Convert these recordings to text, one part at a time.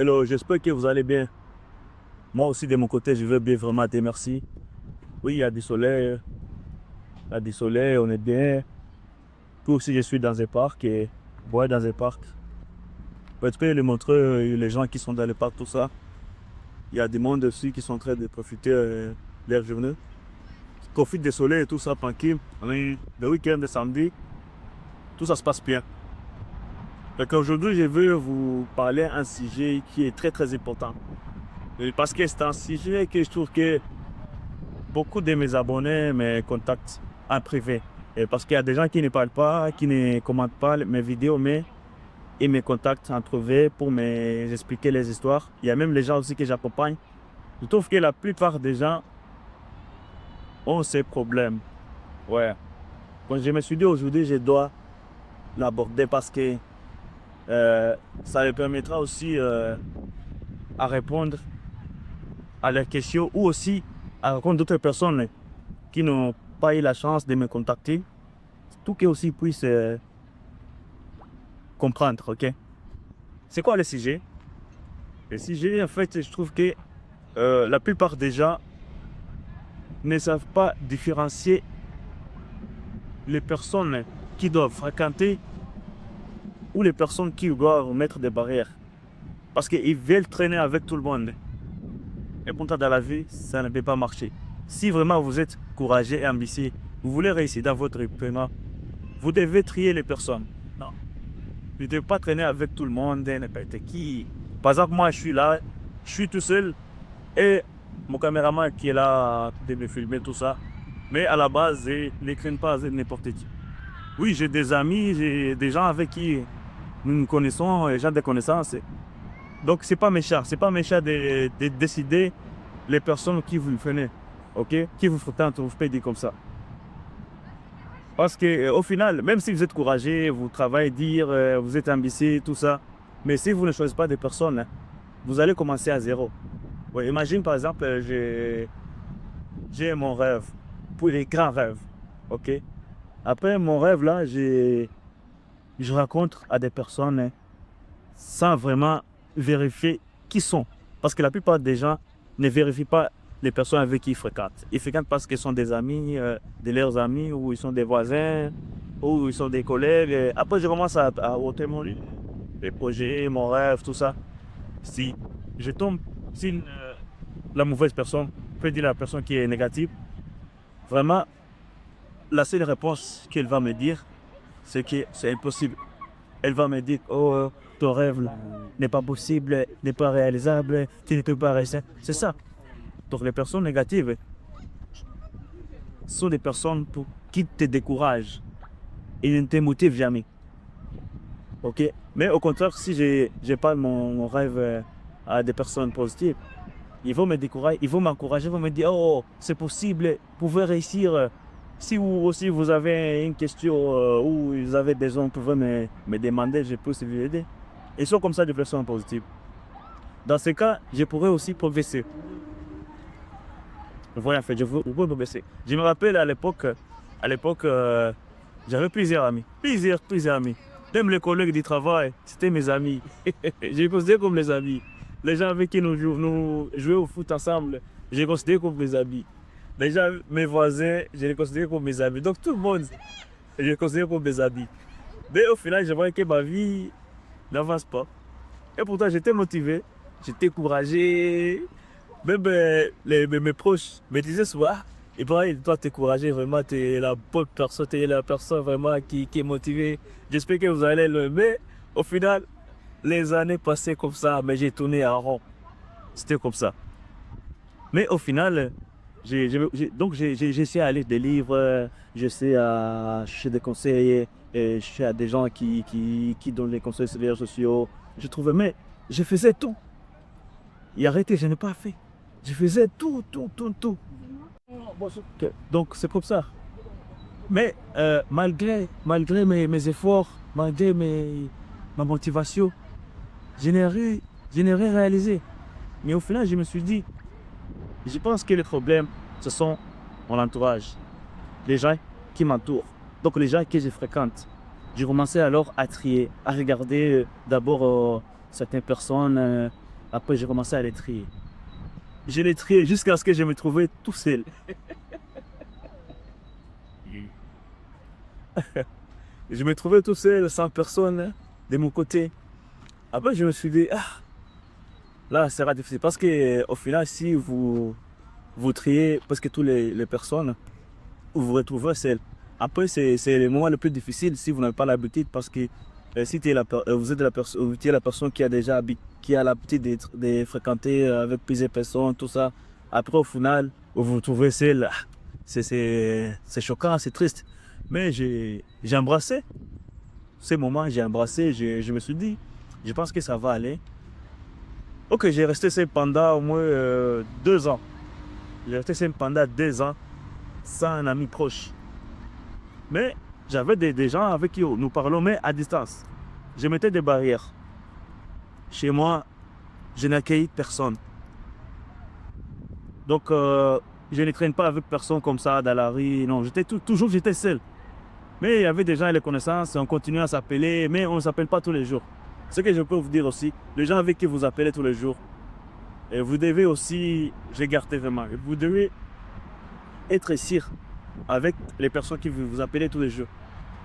Hello, j'espère que vous allez bien. Moi aussi, de mon côté, je veux bien vraiment te remercier. Oui, il y a du soleil, on est bien. Puis aussi, je suis dans un parc et ouais, dans un parc. Peut-être que le montrer les gens qui sont dans le parc, tout ça. Il y a des monde aussi qui sont en train de profiter de leur journée. Qui profitent du soleil et tout ça, tranquille. On est le week-end de samedi, tout ça se passe bien. Donc aujourd'hui, je veux vous parler d'un sujet qui est très très important. Parce que c'est un sujet que je trouve que beaucoup de mes abonnés me contactent en privé. Et parce qu'il y a des gens qui ne parlent pas, qui ne commentent pas mes vidéos, mais ils me contactent en privé pour m'expliquer les histoires. Il y a même les gens aussi que j'accompagne. Je trouve que la plupart des gens ont ces problèmes. Ouais. Quand je me suis dit aujourd'hui, je dois l'aborder parce que ça me permettra aussi à répondre à leurs questions ou aussi à répondre d'autres personnes qui n'ont pas eu la chance de me contacter, tout qu'ils aussi puissent comprendre, ok? C'est quoi le sujet? Le sujet, en fait, je trouve que la plupart des gens ne savent pas différencier les personnes qui doivent fréquenter ou les personnes qui doivent mettre des barrières. Parce qu'ils veulent traîner avec tout le monde. Et pourtant, dans la vie, ça ne peut pas marcher. Si vraiment vous êtes courageux et ambitieux, vous voulez réussir dans votre paiement, vous devez trier les personnes. Non. Vous ne devez pas traîner avec tout le monde, n'importe qui. Par exemple, moi, je suis là, je suis tout seul et mon caméraman qui est là de me filmer, tout ça. Mais à la base, je ne crains pas avec n'importe qui. Oui, j'ai des amis, j'ai des gens avec qui nous nous connaissons, des gens de connaissances. Donc, c'est pas méchant de décider les personnes qui vous freignent, ok? Qui vous fréquentent, vous faites dire comme ça. Parce que au final, même si vous êtes courageux, vous travaillez dire, vous êtes ambitieux, tout ça, mais si vous ne choisissez pas des personnes, vous allez commencer à zéro. Ouais, imagine par exemple, j'ai mon rêve, pour les grands rêves, ok? Après mon rêve là, je rencontre à des personnes sans vraiment vérifier qui sont. Parce que la plupart des gens ne vérifient pas les personnes avec qui ils fréquentent. Ils fréquentent parce qu'ils sont des amis, de leurs amis, ou ils sont des voisins, ou ils sont des collègues. Et après, je commence à ôter les projets, mon rêve, tout ça. Si je tombe sur la mauvaise personne, peut dire la personne qui est négative, vraiment, la seule réponse qu'elle va me dire, c'est que c'est impossible. Elle va me dire, oh, ton rêve là, n'est pas possible, n'est pas réalisable, tu ne peux pas rester. C'est ça. Donc les personnes négatives sont des personnes qui te découragent et ne te motivent jamais. Ok? Mais au contraire, si je parle mon rêve à des personnes positives, ils vont me décourager, ils vont m'encourager, ils vont me dire, oh, c'est possible, vous pouvez réussir. Si vous aussi vous avez une question ou vous avez besoin, vous pouvez me demander, je peux vous aider. Ils sont comme ça des personnes positives. Dans ce cas, je pourrais aussi progresser. Voilà, en fait, je pourrais progresser. Je me rappelle à l'époque, j'avais plusieurs amis. Plusieurs amis. Même les collègues du travail, c'était mes amis. Je les considère comme les amis. Les gens avec qui nous jouons au foot ensemble, je les considère comme mes amis. Les gens, mes voisins, je les considère comme mes amis. Donc tout le monde, je les considère comme mes amis. Mais au final, je voyais que ma vie n'avance pas. Et pourtant, j'étais motivé, j'étais courageux. Même mes proches me disaient souvent, ah, Ibrahim, toi, t'es courageux, vraiment, t'es la bonne personne, t'es la personne vraiment qui est motivée. J'espère que vous allez le. Mais au final, les années passaient comme ça, mais j'ai tourné en rond. C'était comme ça. Mais au final, donc j'essaie à lire des livres, j'essaie à chercher des conseils, et chercher à des gens qui donnent les conseils sur les réseaux sociaux. Je trouvais, mais je faisais tout. Et arrêté, je n'ai pas fait. Je faisais tout, tout, tout, tout. Donc c'est pour ça. Mais malgré mes efforts, malgré ma motivation, je n'ai rien réalisé. Mais au final, je me suis dit, je pense que le problème, ce sont mon entourage, les gens qui m'entourent, donc les gens que je fréquente. J'ai commencé alors à trier, à regarder d'abord certaines personnes Après, j'ai commencé à les trier. Je les triais jusqu'à ce que je me trouvais tout seul. Je me trouvais tout seul, sans personne hein, de mon côté. Après, je me suis dit, ah, là, ça sera difficile. Parce que au final, si vous triez presque toutes les personnes, vous vous retrouvez seul. Après, c'est le moment le plus difficile si vous n'avez pas l'habitude. Parce que si vous êtes tu es la personne qui a déjà qui a l'habitude de fréquenter avec plusieurs personnes, tout ça. Après, au final, vous vous retrouvez seul. Ah, c'est choquant, c'est triste. Mais j'ai embrassé ces moments, j'ai embrassé, je me suis dit, je pense que ça va aller. Ok, j'ai resté seul pendant au moins 2 ans. J'ai resté seul pendant 2 ans sans un ami proche. Mais j'avais des gens avec qui nous parlons, mais à distance. Je mettais des barrières. Chez moi, je n'accueille personne. Donc, je ne traîne pas avec personne comme ça dans la rue. Non, toujours j'étais seul. Mais il y avait des gens et les connaissances, on continuait à s'appeler, mais on ne s'appelle pas tous les jours. Ce que je peux vous dire aussi, les gens avec qui vous appelez tous les jours, et vous devez aussi, j'ai gardé vraiment, vous devez être sûr avec les personnes qui vous appelez tous les jours.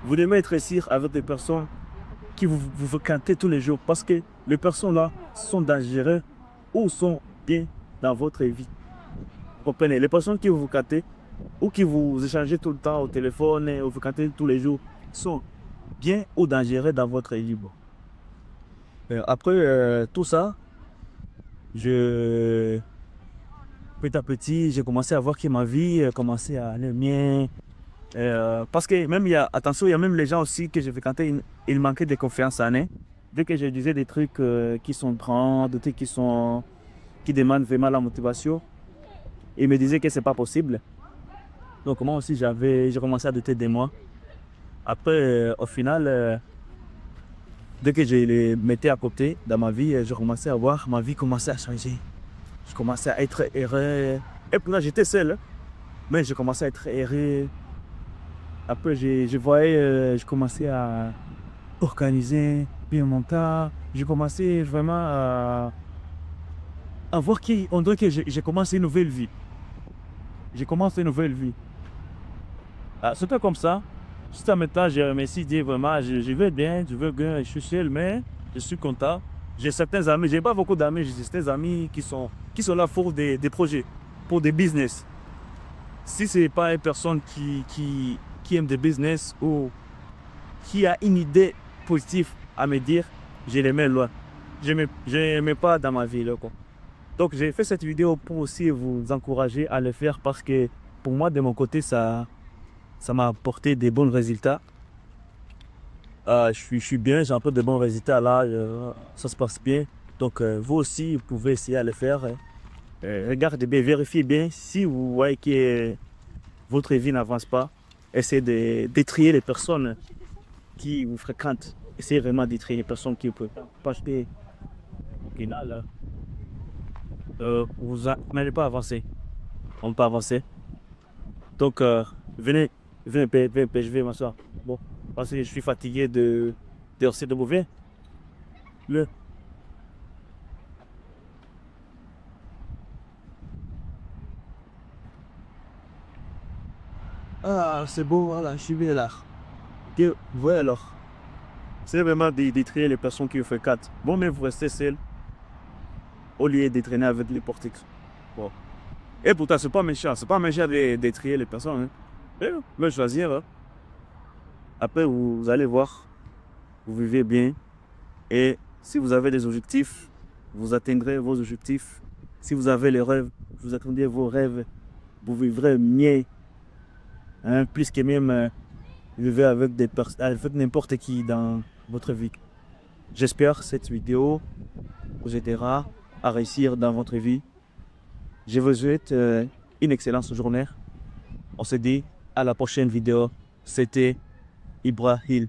Vous devez être sûr avec des personnes qui vous fréquentez tous les jours parce que les personnes là sont dangereuses ou sont bien dans votre vie. Vous comprenez? Les personnes qui vous fréquentez ou qui vous échangez tout le temps au téléphone ou vous fréquentez tous les jours sont bien ou dangereux dans votre vie. Bon. Après tout ça, petit à petit, j'ai commencé à voir que ma vie commençait à aller bien. Parce que même attention, il y a même les gens aussi que je fréquentais, ils manquaient de confiance en eux. Dès que je disais des trucs qui sont grands, des trucs qui demandent vraiment la motivation, ils me disaient que c'est pas possible. Donc moi aussi, j'ai commencé à douter de moi. Après, au final, dès que je les mettais à côté dans ma vie, je commençais à voir, ma vie commençait à changer. Je commençais à être heureux. Et puis là, j'étais seul, hein, mais je commençais à être heureux. Après, je voyais, je commençais à organiser bien mon temps. J'ai commencé vraiment à voir qu'on dirait que j'ai commencé une nouvelle vie. J'ai commencé une nouvelle vie. Ah, c'était comme ça. Jusqu'à maintenant, je remercie Dieu vraiment. Je vais bien, je veux bien, je suis seul, mais je suis content. J'ai certains amis, j'ai pas beaucoup d'amis, j'ai certains amis qui sont là pour des projets, pour des business. Si ce n'est pas une personne qui aime des business ou qui a une idée positive à me dire, je les mets loin. Je ne mets pas dans ma vie. Là, quoi. Donc j'ai fait cette vidéo pour aussi vous encourager à le faire parce que pour moi, de mon côté, ça m'a apporté des bons résultats. Je suis bien, j'ai un peu de bons résultats là, ça se passe bien. Donc vous aussi, vous pouvez essayer à le faire. Hein. Regardez bien, vérifiez bien si vous voyez que votre vie n'avance pas. Essayez de trier les personnes qui vous fréquentent. Essayez vraiment de trier les personnes qui vous peuvent. Parce que là, vous n'allez pas avancer. On ne peut pas avancer. Donc venez, je vais m'asseoir. Bon, parce que je suis fatigué de rester debout. Viens. Le. Ah, c'est beau, voilà, je suis bien là. Ouais, alors. C'est vraiment de trier les personnes qui vous fréquentent. Bon, mais vous restez seul au lieu de traîner avec les portiques. Bon. Et pourtant, c'est pas méchant de trier les personnes. Hein. Et vous pouvez choisir. Hein. Après, vous allez voir, vous vivez bien. Et si vous avez des objectifs, vous atteindrez vos objectifs. Si vous avez les rêves, vous atteindrez vos rêves. Vous vivrez mieux. Hein, plus que même vivre avec n'importe qui dans votre vie. J'espère que cette vidéo vous aidera à réussir dans votre vie. Je vous souhaite une excellente journée. On se dit à la prochaine vidéo. C'était Ibrahim.